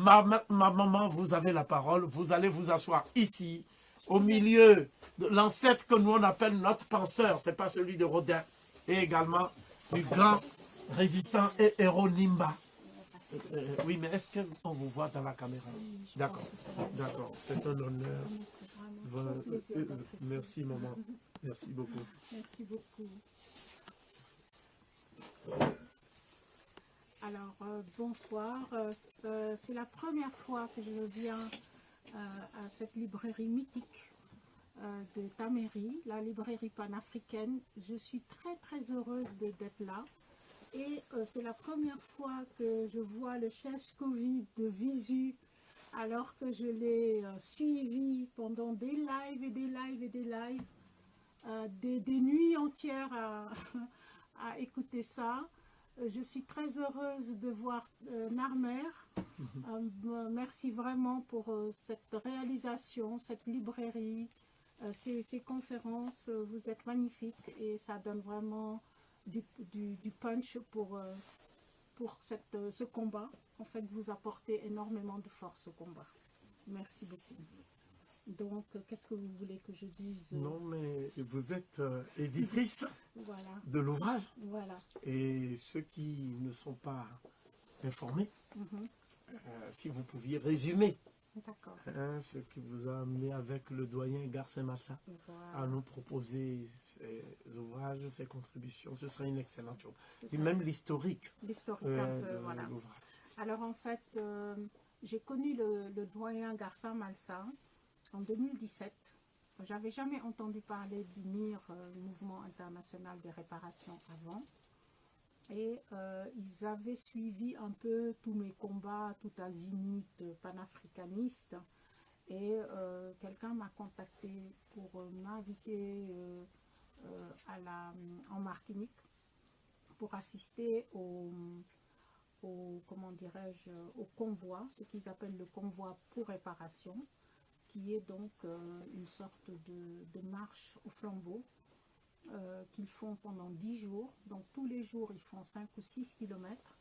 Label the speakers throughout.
Speaker 1: ma maman, vous avez la parole. Vous allez vous asseoir ici, au milieu de l'ancêtre que nous on appelle notre penseur. Ce n'est pas celui de Rodin. Et également du grand résistant et héros Nimba. Oui, mais est-ce qu'on vous voit dans la caméra? D'accord, d'accord. C'est un honneur. Merci, maman. Merci beaucoup.
Speaker 2: Merci beaucoup. Alors, bonsoir. C'est la première fois que je viens à cette librairie mythique de Taméry, la librairie panafricaine. Je suis très heureuse d'être là. Et c'est la première fois que je vois le chef Covid de visu, alors que je l'ai suivi pendant des lives et des lives et des lives, des nuits entières à écouter ça. Je suis très heureuse de voir Narmer. Merci vraiment pour cette réalisation, cette librairie, ces conférences. Vous êtes magnifiques et ça donne vraiment du punch pour ce combat. En fait, vous apportez énormément de force au combat. Merci beaucoup. Donc, qu'est-ce que vous voulez que je dise?
Speaker 1: Non, mais vous êtes éditrice
Speaker 2: voilà.
Speaker 1: de l'ouvrage.
Speaker 2: Voilà.
Speaker 1: Et ceux qui ne sont pas informés, si vous pouviez résumer ce qui vous a amené avec le doyen Garcin Massa à nous proposer ces ouvrages, ces contributions, ce serait une excellente chose. Et même l'historique de l'ouvrage.
Speaker 2: Alors en fait, j'ai connu le doyen Garcin Massa en 2017. J'avais jamais entendu parler du MIR, le Mouvement International des Réparations, avant. Et ils avaient suivi un peu tous mes combats, tout azimut panafricaniste. Et quelqu'un m'a contacté pour m'inviter en Martinique pour assister comment dirais-je, au convoi, ce qu'ils appellent le convoi pour réparation, qui est donc une sorte de marche au flambeau qu'ils font pendant 10 jours. Donc tous les jours, ils font 5 ou 6 kilomètres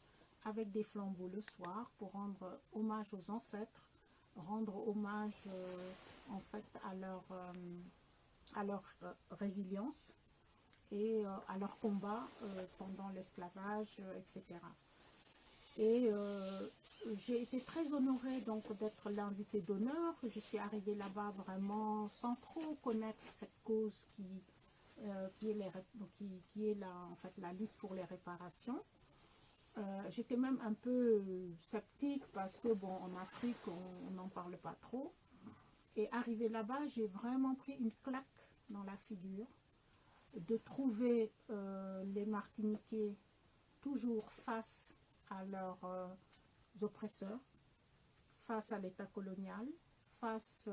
Speaker 2: avec des flambeaux le soir pour rendre hommage aux ancêtres, rendre hommage en fait à leur résilience et à leur combat pendant l'esclavage, etc. Et j'ai été très honorée donc d'être l'invitée d'honneur. Je suis arrivée là-bas vraiment sans trop connaître cette cause qui est en fait la lutte pour les réparations. J'étais même un peu sceptique parce que bon, en Afrique on n'en parle pas trop. Et arrivée là-bas, j'ai vraiment pris une claque dans la figure de trouver les Martiniquais toujours face à leurs oppresseurs, face à l'État colonial, face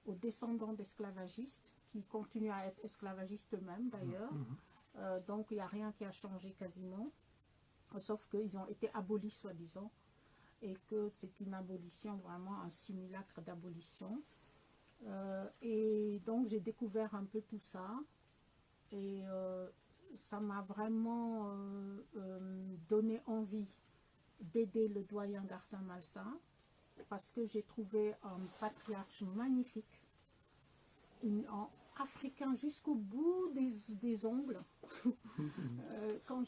Speaker 2: aux descendants d'esclavagistes qui continuent à être esclavagistes eux-mêmes d'ailleurs. Donc il n'y a rien qui a changé quasiment, sauf qu'ils ont été abolis soi-disant, et que c'est une abolition, vraiment un simulacre d'abolition. Et donc j'ai découvert un peu tout ça, et ça m'a vraiment donné envie d'aider le doyen Garcin Massa, parce que j'ai trouvé un patriarche magnifique, africain jusqu'au bout des ongles. Quand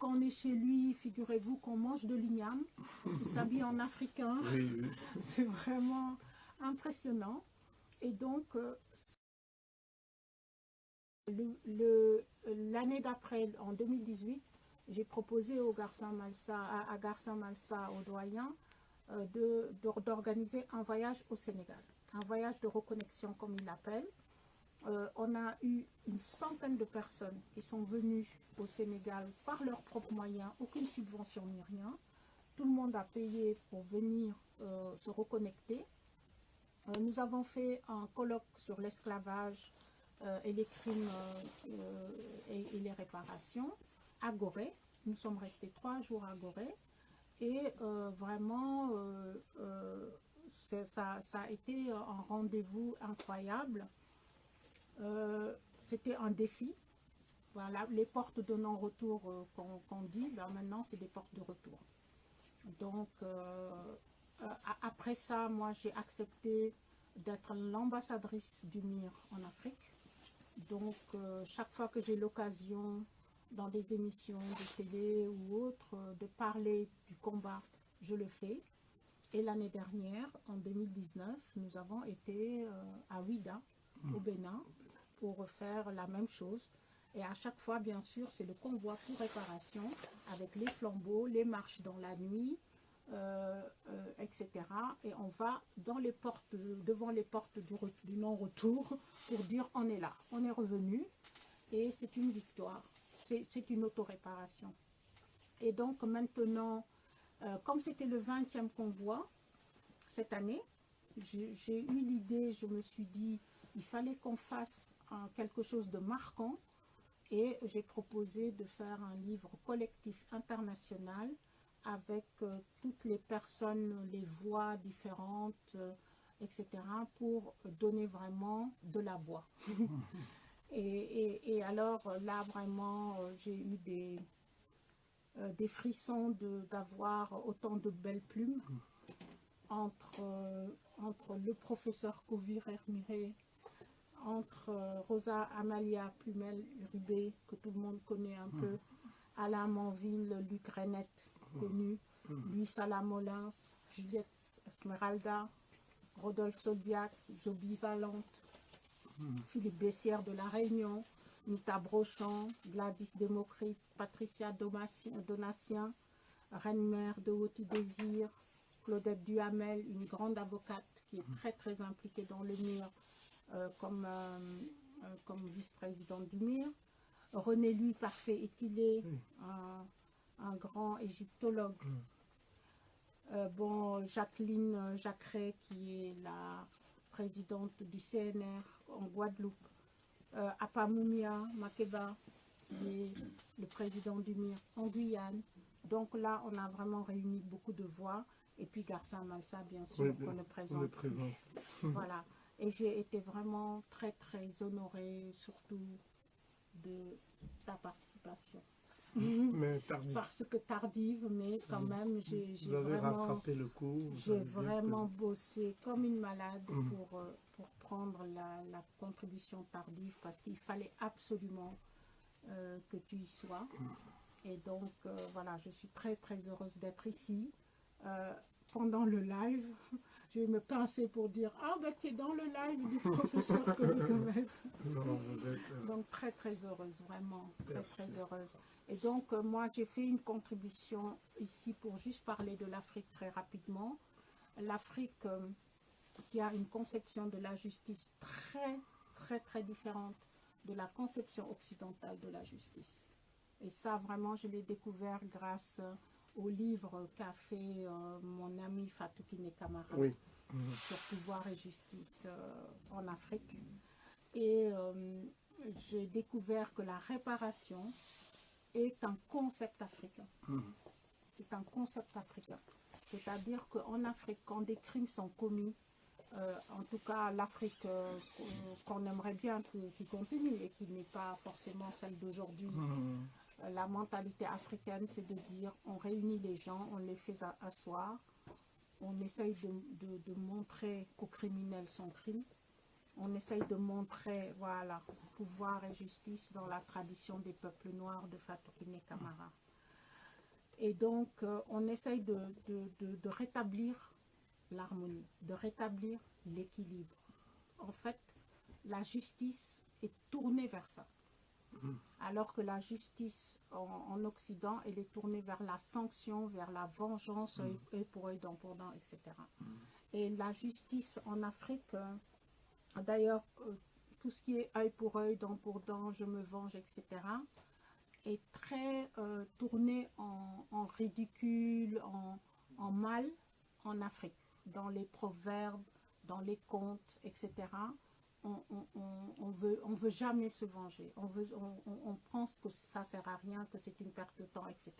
Speaker 2: on est chez lui, figurez-vous qu'on mange de l'igname, il s'habille en africain. C'est vraiment impressionnant. Et donc, l'année d'après, en 2018, j'ai proposé à Garcin Massa, au doyen, d'organiser un voyage au Sénégal, un voyage de reconnexion comme il l'appelle. On a eu une centaine de personnes qui sont venues au Sénégal par leurs propres moyens, aucune subvention ni rien. Tout le monde a payé pour venir se reconnecter. Nous avons fait un colloque sur l'esclavage et les crimes et les réparations à Gorée. Nous sommes restés 3 jours à Gorée et vraiment ça a été un rendez-vous incroyable. C'était un défi. Voilà, les portes de non-retour qu'on dit, ben maintenant c'est des portes de retour. Donc à après ça, moi, j'ai accepté d'être l'ambassadrice du MIR en Afrique. Donc, chaque fois que j'ai l'occasion, dans des émissions de télé ou autres, de parler du combat, je le fais. Et l'année dernière, en 2019, nous avons été à Ouida, au Bénin, pour refaire la même chose. Et à chaque fois, bien sûr, c'est le convoi pour réparation, avec les flambeaux, les marches dans la nuit, etc. Et on va dans les portes, devant les portes du non-retour pour dire on est là, on est revenu. Et c'est une victoire, c'est une autoréparation. Et donc maintenant, comme c'était le 20e convoi cette année, j'ai eu l'idée, je me suis dit, il fallait qu'on fasse quelque chose de marquant. Et j'ai proposé de faire un livre collectif international avec toutes les personnes, les voix différentes, etc., pour donner vraiment de la voix. Et alors là, vraiment, j'ai eu des frissons d'avoir autant de belles plumes entre le professeur Kovir Hermire, entre Rosa Amalia Plumel-Uribe, que tout le monde connaît un peu, Alain Manville, Luc Renette, connu, Louis Salamolins, Juliette Esmeralda, Rodolphe Solbiac, Joby Valente, Philippe Bessière de La Réunion, Nita Brochant, Gladys Democrite, Patricia Donatien, Reine-Mère de Haute-Désir, Claudette Duhamel, une grande avocate qui est très très impliquée dans le MIR, comme vice-présidente du MIR. René Louis Parfait Etilé, un grand égyptologue. Jacqueline Jacqueret, qui est la présidente du CNR en Guadeloupe. Apamoumia Makeba, qui est le président du MIR en Guyane. Donc là, on a vraiment réuni beaucoup de voix. Et puis Garça Malsa, bien sûr,
Speaker 1: Oui,
Speaker 2: qu'on ne présente plus. Voilà. Et j'ai été vraiment très, très honorée, surtout de ta participation.
Speaker 1: Mais tardive.
Speaker 2: Parce que tardive, mais quand même, j'ai
Speaker 1: Vous avez
Speaker 2: vraiment,
Speaker 1: rattrapé le coup.
Speaker 2: j'ai vraiment bossé comme une malade pour prendre la contribution tardive, parce qu'il fallait absolument que tu y sois. Et donc, voilà, je suis très, très heureuse d'être ici. Pendant le live, je vais me pincer pour dire « Ah, ben tu es dans le live du professeur Kovir Gomez ». Donc, très, très heureuse, vraiment, très, très heureuse. Et donc, moi, j'ai fait une contribution ici pour juste parler de l'Afrique très rapidement. L'Afrique qui a une conception de la justice très, très, très différente de la conception occidentale de la justice. Et ça, vraiment, je l'ai découvert grâce au livre qu'a fait mon ami Fatou Kiné Camara sur pouvoir et justice en Afrique. Et j'ai découvert que la réparation est un concept africain. C'est un concept africain. C'est-à-dire qu'en Afrique, quand des crimes sont commis, en tout cas l'Afrique qu'on aimerait bien qu'il continue et qui n'est pas forcément celle d'aujourd'hui, la mentalité africaine, c'est de dire on réunit les gens, on les fait asseoir, on essaye de montrer aux criminels son crime, on essaye de montrer, voilà, pouvoir et justice dans la tradition des peuples noirs de Fatou Kiné Camara. Et donc, on essaye de rétablir l'harmonie, de rétablir l'équilibre. En fait, la justice est tournée vers ça. Alors que la justice en Occident, elle est tournée vers la sanction, vers la vengeance, œil pour œil, dent pour dent, etc. Et la justice en Afrique, d'ailleurs, tout ce qui est œil pour œil, dent pour dent, je me venge, etc., est très tourné en ridicule, en mal en Afrique, dans les proverbes, dans les contes, etc. On veut jamais se venger. On pense que ça ne sert à rien, que c'est une perte de temps, etc.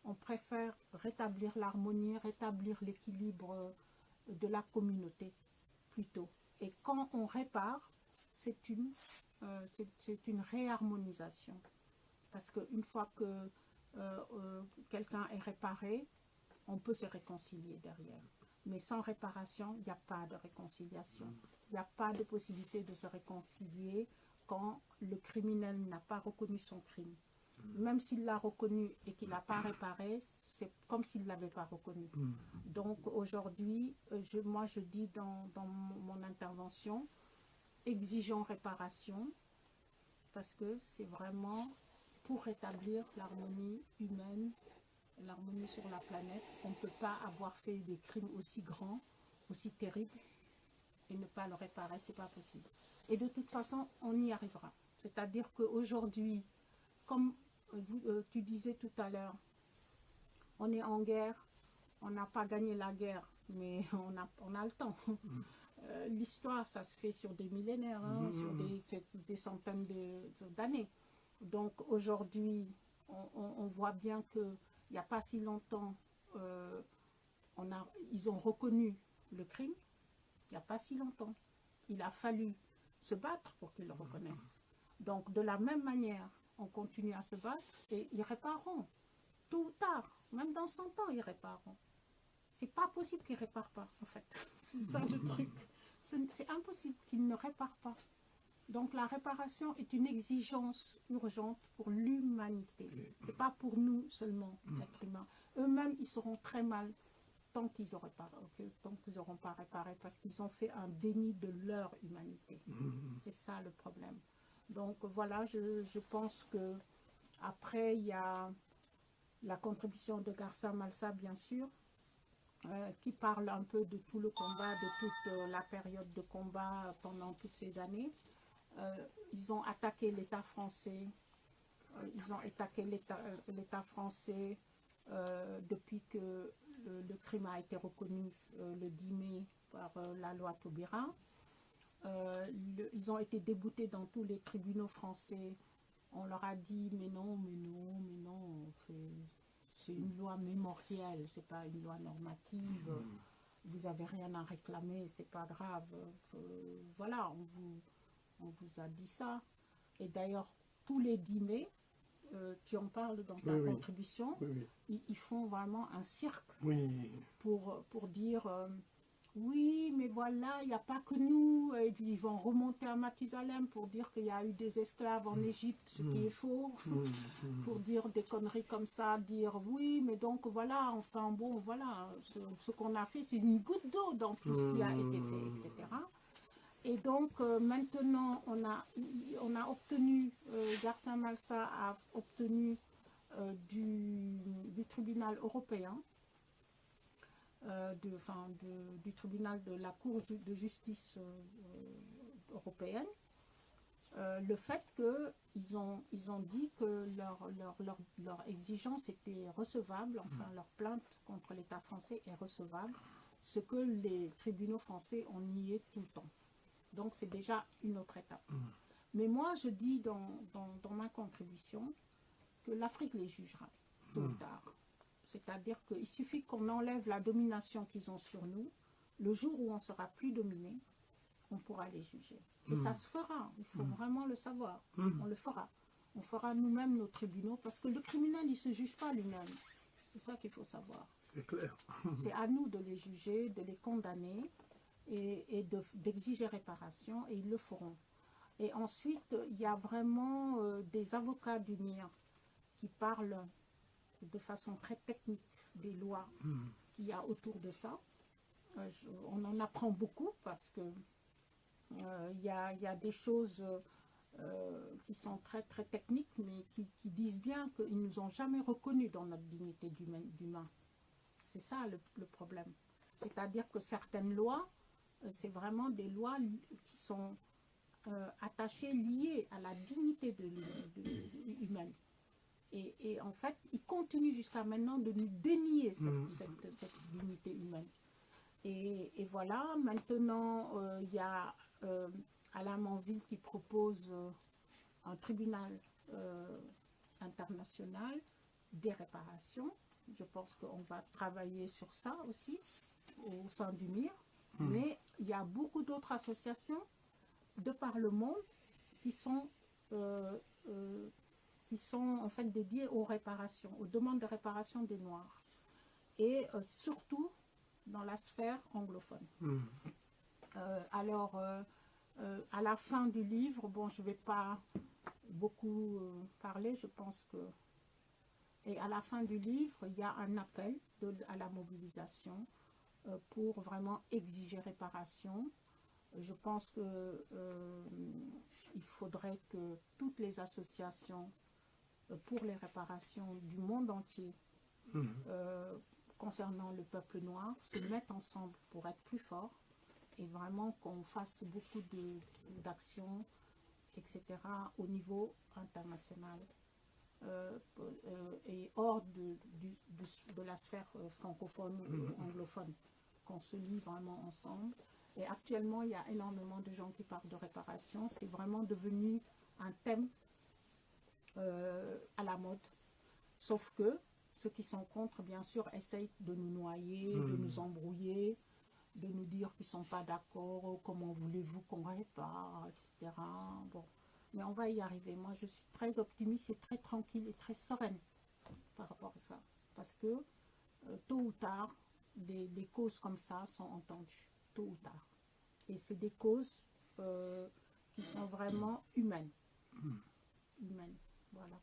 Speaker 2: On préfère rétablir l'harmonie, rétablir l'équilibre de la communauté, plutôt. Et quand on répare, c'est une réharmonisation. Parce qu'une fois que quelqu'un est réparé, on peut se réconcilier derrière. Mais sans réparation, il n'y a pas de réconciliation. Il n'y a pas de possibilité de se réconcilier quand le criminel n'a pas reconnu son crime. Même s'il l'a reconnu et qu'il n'a pas réparé, c'est comme s'il ne l'avait pas reconnu. Donc aujourd'hui, moi je dis dans mon intervention, exigeons réparation, parce que c'est vraiment pour rétablir l'harmonie humaine, l'harmonie sur la planète. On ne peut pas avoir fait des crimes aussi grands, aussi terribles, et ne pas le réparer, c'est pas possible. Et de toute façon, on y arrivera. C'est-à-dire qu'aujourd'hui, comme tu disais tout à l'heure, on est en guerre, on n'a pas gagné la guerre, mais on a le temps. L'histoire, ça se fait sur des millénaires, hein, sur des centaines d'années. Donc aujourd'hui, on voit bien qu'il n'y a pas si longtemps, ils ont reconnu le crime, il n'y a pas si longtemps. Il a fallu se battre pour qu'ils le reconnaissent. Donc de la même manière, on continue à se battre et ils répareront. Tôt ou tard, même dans 100 ans, ils répareront. C'est pas possible qu'ils ne réparent pas, en fait. C'est ça le truc. C'est impossible qu'ils ne réparent pas. Donc la réparation est une exigence urgente pour l'humanité. C'est pas pour nous seulement, l'être humain. Eux-mêmes, ils seront très mal tant qu'ils n'auront pas réparé, parce qu'ils ont fait un déni de leur humanité. C'est ça le problème. Donc voilà, je pense que après il y a la contribution de Garça Malsa, bien sûr, qui parle un peu de tout le combat, de toute la période de combat pendant toutes ces années. Ils ont attaqué l'État français, depuis que le crime a été reconnu le 10 mai par la loi Taubira. Ils ont été déboutés dans tous les tribunaux français. On leur a dit mais non, c'est une loi mémorielle, c'est pas une loi normative. Vous n'avez rien à réclamer, c'est pas grave. Voilà, on vous a dit ça. Et d'ailleurs, tous les 10 mai, tu en parles dans ta contribution, ils font vraiment un cirque pour dire oui, mais voilà, il n'y a pas que nous. Et puis ils vont remonter à Mathusalem pour dire qu'il y a eu des esclaves en Égypte, ce qui est faux. Pour dire des conneries comme ça, dire oui, mais donc voilà, enfin bon, voilà, ce qu'on a fait, c'est une goutte d'eau dans tout ce qui a été fait, etc. Et donc maintenant, on a obtenu, Garça Malsa a obtenu du tribunal européen, du tribunal de la Cour de justice européenne, le fait qu'ils ont dit que leur exigence était recevable, enfin leur plainte contre l'État français est recevable, ce que les tribunaux français ont nié tout le temps. Donc c'est déjà une autre étape. Mais moi je dis dans ma contribution que l'Afrique les jugera tôt ou tard. C'est-à-dire qu'il suffit qu'on enlève la domination qu'ils ont sur nous. Le jour où on ne sera plus dominé, on pourra les juger. Et ça se fera, il faut vraiment le savoir. On le fera. On fera nous-mêmes nos tribunaux, parce que le criminel, il ne se juge pas lui-même. C'est ça qu'il faut savoir.
Speaker 1: C'est clair.
Speaker 2: C'est à nous de les juger, de les condamner et d'exiger réparation, et ils le feront. Et ensuite, il y a vraiment des avocats du MIR qui parlent de façon très technique des lois qu'il y a autour de ça. On en apprend beaucoup, parce que il y a des choses qui sont très très techniques, mais qui disent bien qu'ils ne nous ont jamais reconnus dans notre dignité d'humain. C'est ça le problème. C'est-à-dire que certaines lois, c'est vraiment des lois qui sont attachées, liées à la dignité humaine. Et en fait, ils continuent jusqu'à maintenant de nous dénier cette dignité humaine. Et voilà, maintenant, il y a Alain Manville qui propose un tribunal international des réparations. Je pense qu'on va travailler sur ça aussi au sein du MIR. Mais il y a beaucoup d'autres associations de par le monde qui sont en fait dédiées aux réparations, aux demandes de réparation des Noirs. Et surtout, dans la sphère anglophone.
Speaker 1: Mm.
Speaker 2: Alors, à la fin du livre, bon, je ne vais pas beaucoup parler, je pense que... Et à la fin du livre, il y a un appel à la mobilisation pour vraiment exiger réparation. Je pense que il faudrait que toutes les associations pour les réparations du monde entier concernant le peuple noir se mettent ensemble pour être plus forts et vraiment qu'on fasse beaucoup d'actions, etc. au niveau international et hors de la sphère francophone ou anglophone, qu'on se lie vraiment ensemble. Et actuellement, il y a énormément de gens qui parlent de réparation. C'est vraiment devenu un thème à la mode. Sauf que ceux qui sont contre, bien sûr, essayent de nous noyer, de nous embrouiller, de nous dire qu'ils ne sont pas d'accord, comment voulez-vous qu'on répare, etc. Bon. Mais on va y arriver. Moi, je suis très optimiste et très tranquille et très sereine par rapport à ça. Parce que tôt ou tard, des causes comme ça sont entendues. Tôt ou tard. Et c'est des causes qui sont vraiment humaines. Humaines. Voilà.